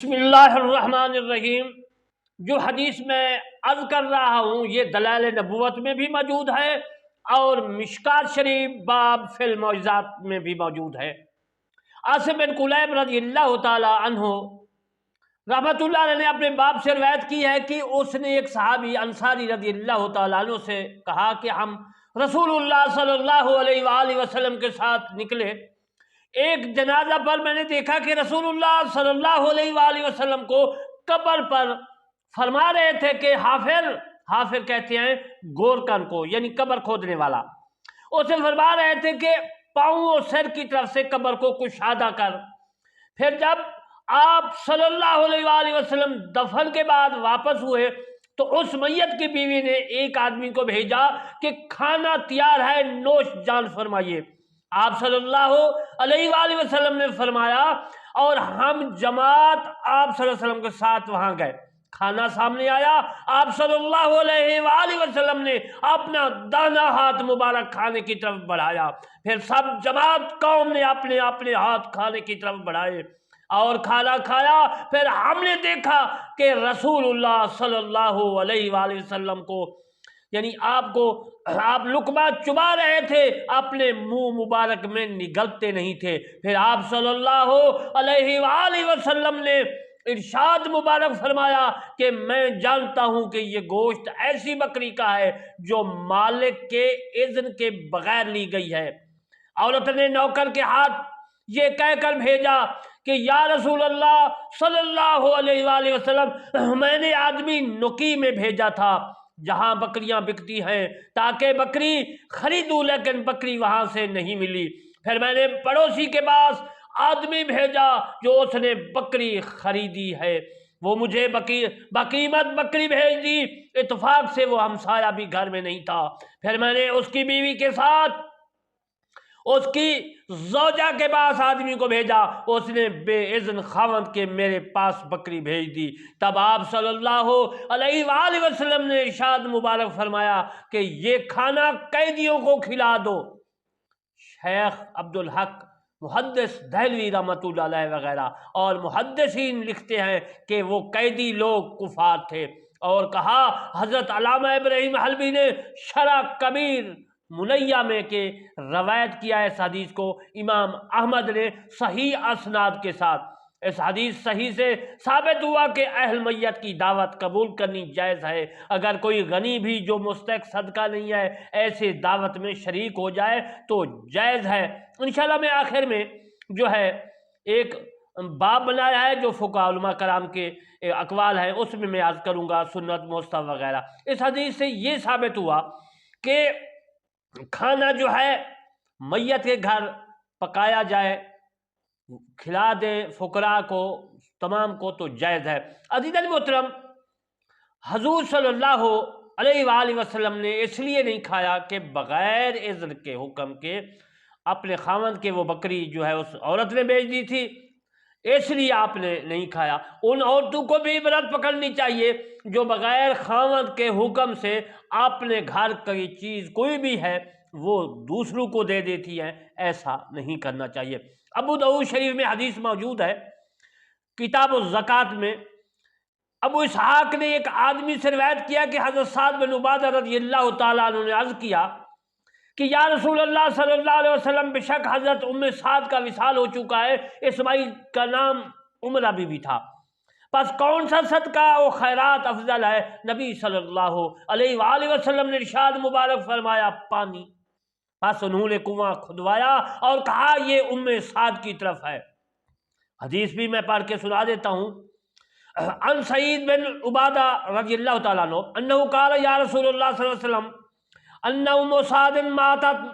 بسم اللہ الرحمن الرحیم۔ جو حدیث میں عرض کر رہا ہوں یہ دلائل نبوت میں بھی موجود ہے اور مشکات شریف باب فی المعجزات میں بھی موجود ہے۔ عاصم بن کلیب رضی اللہ تعالی عنہ رحمۃ اللہ علیہ نے اپنے باپ سے روایت کی ہے کہ اس نے ایک صحابی انصاری رضی اللہ تعالیٰ عنہ سے کہا کہ ہم رسول اللہ صلی اللہ علیہ وآلہ وسلم کے ساتھ نکلے، ایک جنازہ پر میں نے دیکھا کہ رسول اللہ صلی اللہ علیہ وآلہ وسلم کو قبر پر فرما رہے تھے کہ حافر کہتے ہیں گورکن کو، یعنی قبر کھودنے والا، اسے فرما رہے تھے کہ پاؤں اور سر کی طرف سے قبر کو کشادہ کر۔ پھر جب آپ صلی اللہ علیہ وآلہ وسلم دفن کے بعد واپس ہوئے تو اس میت کی بیوی نے ایک آدمی کو بھیجا کہ کھانا تیار ہے، نوش جان فرمائیے۔ آپ صلی اللہ علیہ وآلہ وسلم نے فرمایا اور ہم جماعت آپ صلی اللہ علیہ وسلم کے ساتھ وہاں گئے۔ کھانا سامنے آیا، آپ صلی اللہ علیہ وآلہ وسلم نے اپنا دانا ہاتھ مبارک کھانے کی طرف بڑھایا، پھر سب جماعت قوم نے اپنے اپنے ہاتھ کھانے کی طرف بڑھائے اور کھانا کھایا۔ پھر ہم نے دیکھا کہ رسول اللہ صلی اللہ علیہ وآلہ وسلم کو، یعنی آپ لقمہ چبا رہے تھے، اپنے منہ مبارک میں نگلتے نہیں تھے۔ پھر آپ صلی اللہ علیہ وآلہ وسلم نے ارشاد مبارک فرمایا کہ میں جانتا ہوں کہ یہ گوشت ایسی بکری کا ہے جو مالک کے اذن کے بغیر لی گئی ہے۔ عورت نے نوکر کے ہاتھ یہ کہہ کر بھیجا کہ یا رسول اللہ صلی اللہ علیہ وآلہ وسلم، میں نے آدمی نکی میں بھیجا تھا جہاں بکریاں بکتی ہیں تاکہ بکری خریدوں، لیکن بکری وہاں سے نہیں ملی۔ پھر میں نے پڑوسی کے پاس آدمی بھیجا جو اس نے بکری خریدی ہے، وہ مجھے بقیمت بکری بھیج دی، اتفاق سے وہ ہمسایہ بھی گھر میں نہیں تھا۔ پھر میں نے اس کی بیوی کے ساتھ اس کی زوجہ کے پاس آدمی کو بھیجا، اس نے بے اذن خاوند کے میرے پاس بکری بھیج دی۔ تب آپ صلی اللہ علیہ وآلہ وسلم نے ارشاد مبارک فرمایا کہ یہ کھانا قیدیوں کو کھلا دو۔ شیخ عبدالحق محدث دہلوی رحمۃ اللہ علیہ وغیرہ اور محدثین لکھتے ہیں کہ وہ قیدی لوگ کفار تھے، اور کہا حضرت علامہ ابراہیم حلبی نے شرح کبیر منیہ میں کہ روایت کیا ہے اس حدیث کو امام احمد نے صحیح اسناد کے ساتھ۔ اس حدیث صحیح سے ثابت ہوا کہ اہل میت کی دعوت قبول کرنی جائز ہے، اگر کوئی غنی بھی جو مستحق صدقہ نہیں ہے ایسے دعوت میں شریک ہو جائے تو جائز ہے۔ انشاءاللہ میں آخر میں جو ہے ایک باب بنایا ہے جو فقہاء علماء کرام کے اقوال ہیں، اس میں عرض کروں گا سنت مستحب وغیرہ۔ اس حدیث سے یہ ثابت ہوا کہ کھانا جو ہے میت کے گھر پکایا جائے، کھلا دے فقراء کو تمام کو تو جائز ہے۔ عزیزان محترم، حضور صلی اللہ علیہ وآلہ وسلم نے اس لیے نہیں کھایا کہ بغیر اذن کے حکم کے اپنے خاوند کے وہ بکری جو ہے اس عورت نے بیچ دی تھی، اس لیے آپ نے نہیں کھایا۔ ان عورتوں کو بھی عبرت پکڑنی چاہیے جو بغیر خاوند کے حکم سے اپنے گھر کی چیز کوئی بھی ہے وہ دوسروں کو دے دیتی ہیں، ایسا نہیں کرنا چاہیے۔ ابو داؤد شریف میں حدیث موجود ہے، کتاب الزکوٰۃ میں ابو اسحاق نے ایک آدمی سے روایت کیا کہ حضرت سعد بن عبادہ رضی اللہ تعالیٰ عنہ نے عرض کیا کہ یا رسول اللہ صلی اللہ علیہ وسلم، بے شک حضرت سعد کا وصال ہو چکا ہے، اسماعیل کا نام عمرہ بھی تھا، پس کون سا صدقہ و خیرات افضل ہے؟ نبی صلی اللہ علیہ وآلہ وسلم نے ارشاد مبارک فرمایا پانی۔ پس انہوں نے کنواں کھدوایا اور کہا یہ سعد کی طرف ہے۔ حدیث بھی میں پڑھ کے سنا دیتا ہوں۔ ان سعید بن عبادہ رضی اللہ تعالیٰ عنہ انہو قال یا رسول اللہ صلی اللہ علیہ وسلم ان سعد ماتت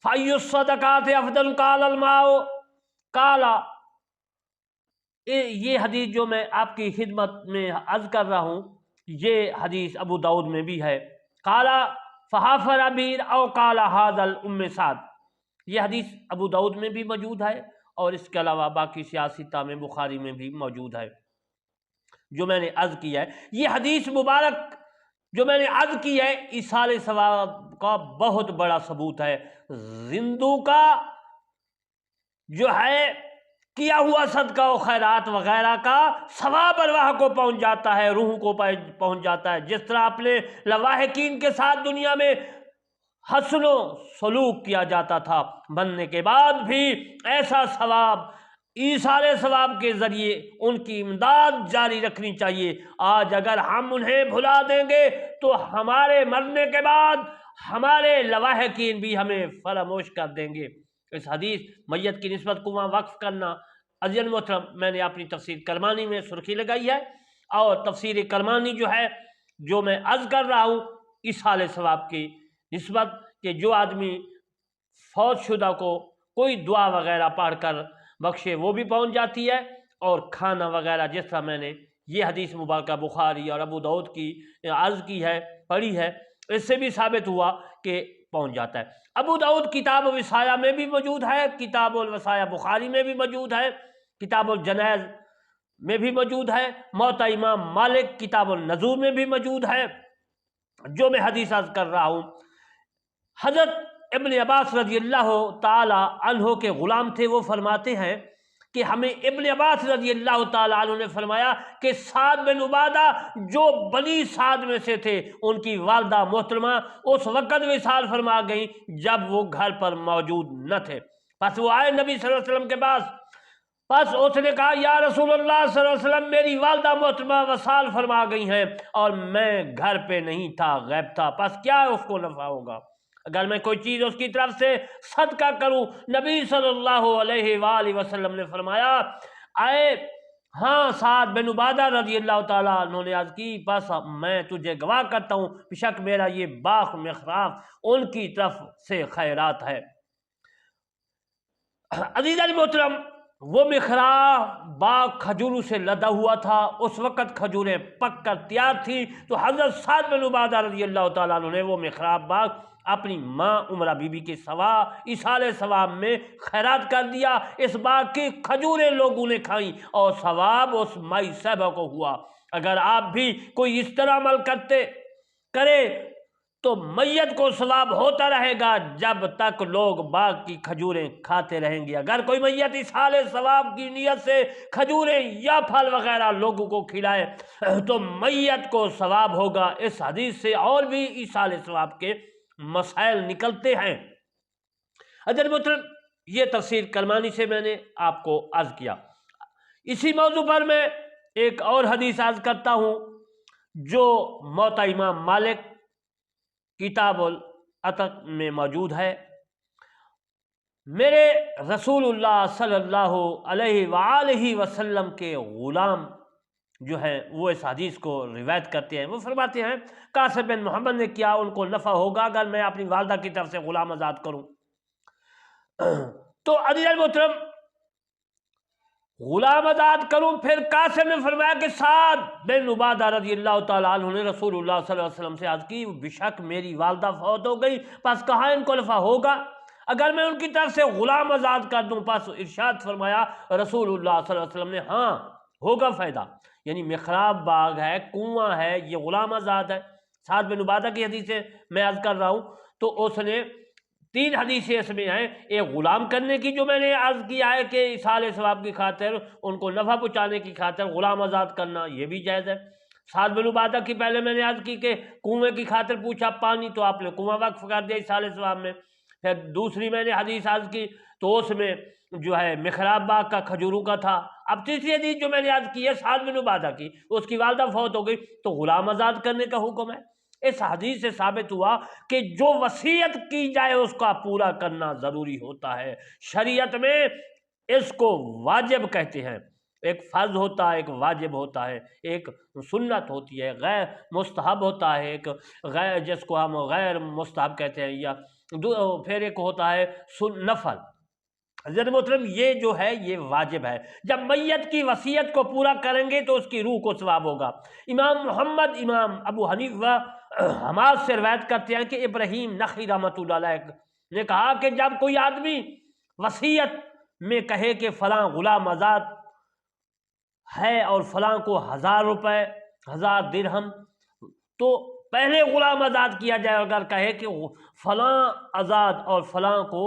فای الصدقات افضل؟ قال الماء۔ قال، یہ حدیث جو میں آپ کی خدمت میں عرض کر رہا ہوں یہ حدیث ابو داؤد میں بھی ہے۔ قال فحفر بئر او قال ھذا سعد، یہ حدیث ابو داؤد میں بھی موجود ہے اور اس کے علاوہ باقی سیاستہ میں بخاری میں بھی موجود ہے۔ جو میں نے عرض کیا ہے یہ حدیث مبارک جو میں نے عرض کی ہے ایصال ثواب کا بہت بڑا ثبوت ہے۔ زندو کا جو ہے کیا ہوا صدقہ و خیرات وغیرہ کا ثواب ارواح کو پہنچ جاتا ہے، روحوں کو پہنچ جاتا ہے۔ جس طرح اپنے لواحقین کے ساتھ دنیا میں حسن و سلوک کیا جاتا تھا، بننے کے بعد بھی ایسا ثواب، ایثار ثواب کے ذریعے ان کی امداد جاری رکھنی چاہیے۔ آج اگر ہم انہیں بھلا دیں گے تو ہمارے مرنے کے بعد ہمارے لواحقین بھی ہمیں فراموش کر دیں گے۔ اس حدیث میت کی نسبت کنواں وقف کرنا، عزیز محترم میں نے اپنی تفسیر کرمانی میں سرخی لگائی ہے، اور تفسیر کرمانی جو ہے، جو میں عرض کر رہا ہوں ایصال ثواب کی نسبت، کہ جو آدمی فوت شدہ کو کوئی دعا وغیرہ پڑھ کر بخشے وہ بھی پہنچ جاتی ہے، اور کھانا وغیرہ جس طرح میں نے یہ حدیث مبارکہ بخاری اور ابو داؤد کی عرض کی ہے، پڑھی ہے، اس سے بھی ثابت ہوا کہ پہنچ جاتا ہے۔ ابو داؤد کتاب الوصایا میں بھی موجود ہے، کتاب الوصایا بخاری میں بھی موجود ہے، کتاب الجنائز میں بھی موجود ہے، موطا امام مالک کتاب النذور میں بھی موجود ہے۔ جو میں حدیث عرض کر رہا ہوں، حضرت ابن عباس رضی اللہ تعالی عنہ کے غلام تھے، وہ فرماتے ہیں کہ ہمیں ابن عباس رضی اللہ تعالی عنہ نے فرمایا کہ سعد بن عبادہ جو بنی سعد میں سے تھے، ان کی والدہ محترمہ اس وقت وصال فرما گئیں جب وہ گھر پر موجود نہ تھے۔ پس وہ آئے نبی صلی اللہ علیہ وسلم کے پاس، پس اس نے کہا یا رسول اللہ صلی اللہ علیہ وسلم، میری والدہ محترمہ وصال فرما گئی ہیں اور میں گھر پہ نہیں تھا، غائب تھا، پس کیا اس کو نفع ہوگا اگر میں کوئی چیز اس کی طرف سے صدقہ کروں؟ نبی صلی اللہ علیہ وآلہ وسلم نے فرمایا آئے ہاں سعد بن عبادہ رضی اللہ تعالیٰ عنہ نے عرض کی، بس میں تجھے گواہ کرتا ہوں بے شک میرا یہ باغ محراب ان کی طرف سے خیرات ہے۔ عزیزان محترم، وہ محراب باغ کھجوروں سے لدا ہوا تھا، اس وقت کھجوریں پک کر تیار تھیں، تو حضرت سعد بن عبادہ رضی اللہ تعالیٰ عنہ نے وہ محراب باغ اپنی ماں عمرہ بی بی کے ایصال ثواب میں خیرات کر دیا۔ اس باغ کی کھجوریں لوگوں نے کھائیں اور ثواب اس مائی صاحبہ کو ہوا۔ اگر آپ بھی کوئی اس طرح عمل کرے تو میت کو ثواب ہوتا رہے گا جب تک لوگ باغ کی کھجوریں کھاتے رہیں گے۔ اگر کوئی میت ایصال ثواب کی نیت سے کھجوریں یا پھل وغیرہ لوگوں کو کھلائے تو میت کو ثواب ہوگا۔ اس حدیث سے اور بھی ایصال ثواب کے مسائل نکلتے ہیں۔ حضرت محترم، یہ تفسیر کرمانی سے میں نے آپ کو عرض کیا۔ اسی موضوع پر میں ایک اور حدیث عرض کرتا ہوں جو موطا امام مالک کتاب العتق میں موجود ہے۔ میرے رسول اللہ صلی اللہ علیہ وآلہ وسلم کے غلام جو ہیں وہ اس حدیث کو روایت کرتے ہیں، وہ فرماتے ہیں قاسم بن محمد نے کیا ان کو نفع ہوگا اگر میں اپنی والدہ کی طرف سے غلام آزاد کروں؟ تو عزیز محترم، غلام آزاد کروں؟ پھر قاسم نے فرمایا کہ سعد بن عبادہ رضی اللہ تعالیٰ عنہ نے رسول اللہ صلی اللہ علیہ وسلم سے عرض کی بے شک میری والدہ فوت ہو گئی، پس کہاں ان کو نفع ہوگا اگر میں ان کی طرف سے غلام آزاد کر دوں؟ پس ارشاد فرمایا رسول اللہ صلی اللہ علیہ وسلم نے ہاں ہوگا فائدہ، یعنی محراب باغ ہے، کنواں ہے، یہ غلام آزاد ہے۔ سعد بن عبادہ کی حدیث میں عرض کر رہا ہوں، تو اس نے 3 حدیثیں اس میں ہیں، ایک غلام کرنے کی جو میں نے عرض کیا ہے کہ ایصال ثواب کی خاطر ان کو نفع پہنچانے کی خاطر غلام آزاد کرنا، یہ بھی جائز ہے۔ سعد بن عبادہ کی پہلے میں نے عرض کی کہ کنویں کی خاطر پوچھا پانی تو آپ نے کنواں وقف کر دیا ایصال ثواب میں۔ پھر دوسری میں نے حدیث عرض کی تو اس میں جو ہے محراب باغ کا کھجوروں کا تھا۔ اب تیسری حدیث جو میں نے عرض کی ہے سعد بن عبادہ کی، اس کی والدہ فوت ہو گئی تو غلام آزاد کرنے کا حکم ہے۔ اس حدیث سے ثابت ہوا کہ جو وصیت کی جائے اس کا پورا کرنا ضروری ہوتا ہے۔ شریعت میں اس کو واجب کہتے ہیں، ایک فرض ہوتا ہے، ایک واجب ہوتا ہے، ایک سنت ہوتی ہے، غیر مستحب ہوتا ہے، ایک غیر جس کو ہم غیر مستحب کہتے ہیں، یا پھر ایک ہوتا ہے نفل۔ حضرت محترم، یہ جو ہے یہ واجب ہے۔ جب میت کی وصیت کو پورا کریں گے تو اس کی روح کو ثواب ہوگا۔ امام محمد امام ابو حنیفہ حماد سے روایت کرتے ہیں کہ ابراہیم نخعی رحمۃ اللہ علیہ نے کہا کہ جب کوئی آدمی وصیت میں کہے کہ فلاں غلام آزاد ہے اور فلاں کو 1000 روپے 1000 درہم، تو پہلے غلام آزاد کیا جائے۔ اگر کہے کہ فلاں آزاد اور فلاں کو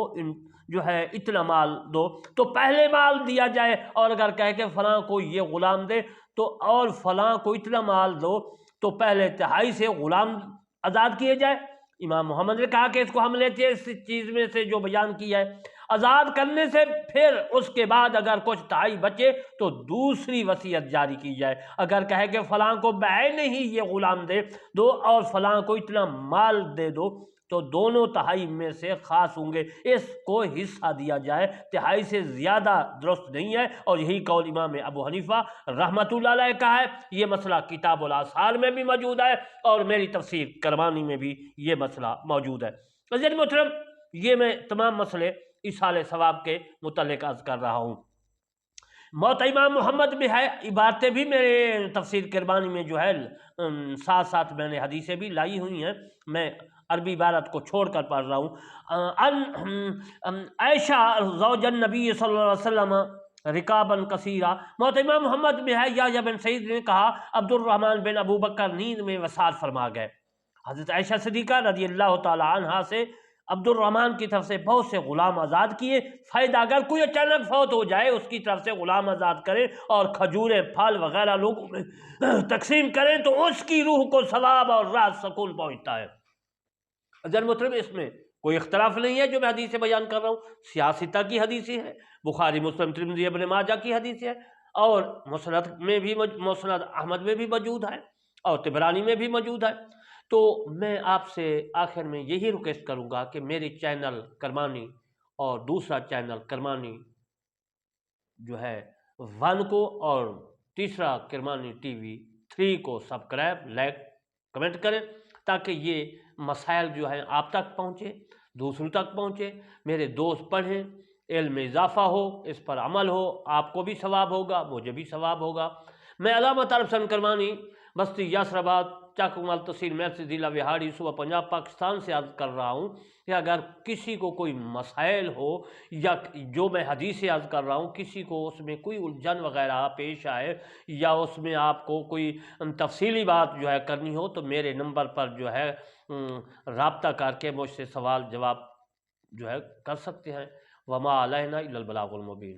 جو ہے اتنا مال دو، تو پہلے مال دیا جائے، اور اگر کہے کہ فلاں کو یہ غلام دے تو اور فلاں کو اتنا مال دو، تو پہلے تہائی سے غلام آزاد کیے جائے۔ امام محمد نے کہا کہ اس کو ہم لیتے ہیں اس چیز میں سے جو بیان کیا ہے، آزاد کرنے سے پھر اس کے بعد اگر کچھ تہائی بچے تو دوسری وصیت جاری کی جائے۔ اگر کہے کہ فلاں کو بعین ہی یہ غلام دے دو اور فلاں کو اتنا مال دے دو، تو دونوں تہائی میں سے خاص ہوں گے، اس کو حصہ دیا جائے، تہائی سے زیادہ درست نہیں ہے۔ اور یہی قول امام ابو حنیفہ رحمۃ اللہ علیہ کا ہے۔ یہ مسئلہ کتاب الاثار میں بھی موجود ہے اور میری تفسیر کرمانی میں بھی یہ مسئلہ موجود ہے۔ عزیز محترم، یہ میں تمام مسئلے ایصال ثواب کے متعلق عرض کر رہا ہوں۔ موت امام محمد میں ہے، عبارتیں بھی میرے تفسیر کرمانی میں جو ہے ساتھ ساتھ میں نے حدیثیں بھی لائی ہوئی ہیں، میں عربی عبارت کو چھوڑ کر پڑھ رہا ہوں۔ عائشہ زوج النبی صلی اللہ علیہ وسلم رکابن کثیرہ، موت امام محمد میں ہے، یحییٰ بن سعید نے کہا عبد الرحمن بن ابو بکر نیند میں وصال فرما گئے۔ حضرت عائشہ صدیقہ رضی اللہ تعالی عنہا سے عبد الرحمن کی طرف سے بہت سے غلام آزاد کیے، فائدہ اگر کوئی اچانک فوت ہو جائے اس کی طرف سے غلام آزاد کریں اور کھجوریں پھل وغیرہ لوگوں میں تقسیم کریں تو اس کی روح کو ثواب اور راحت سکون پہنچتا ہے۔ عزیز محترم، اس میں کوئی اختلاف نہیں ہے جو میں حدیث بیان کر رہا ہوں، سیاستہ کی حدیث ہے، بخاری مسلم ترمذی ابن ماجہ کی حدیث ہے، اور مسند میں بھی مسند احمد میں بھی موجود ہے اور طبرانی میں بھی موجود ہے۔ تو میں آپ سے آخر میں یہی ریکویسٹ کروں گا کہ میرے چینل کرمانی اور دوسرا چینل کرمانی جو ہے 1 کو اور تیسرا کرمانی ٹی وی 3 کو سبسکرائب، لائک، کمنٹ کریں تاکہ یہ مسائل جو ہیں آپ تک پہنچے، دوسروں تک پہنچے، میرے دوست پڑھیں، علم میں اضافہ ہو، اس پر عمل ہو، آپ کو بھی ثواب ہوگا، مجھے بھی ثواب ہوگا۔ میں علامہ طارق حسین کرمانی، بستی یاسر آباد، چاکمال تحصیل میرسی، ضلع وہاڑی، صوبہ پنجاب، پاکستان سے عرض کر رہا ہوں کہ اگر کسی کو کوئی مسائل ہو یا جو میں حدیث عرض کر رہا ہوں کسی کو اس میں کوئی الجھن وغیرہ پیش آئے یا اس میں آپ کو کوئی تفصیلی بات جو ہے کرنی ہو تو میرے نمبر پر جو ہے رابطہ کر کے مجھ سے سوال جواب جو ہے کر سکتے ہیں۔ وما علینا الا البلاغ المبین۔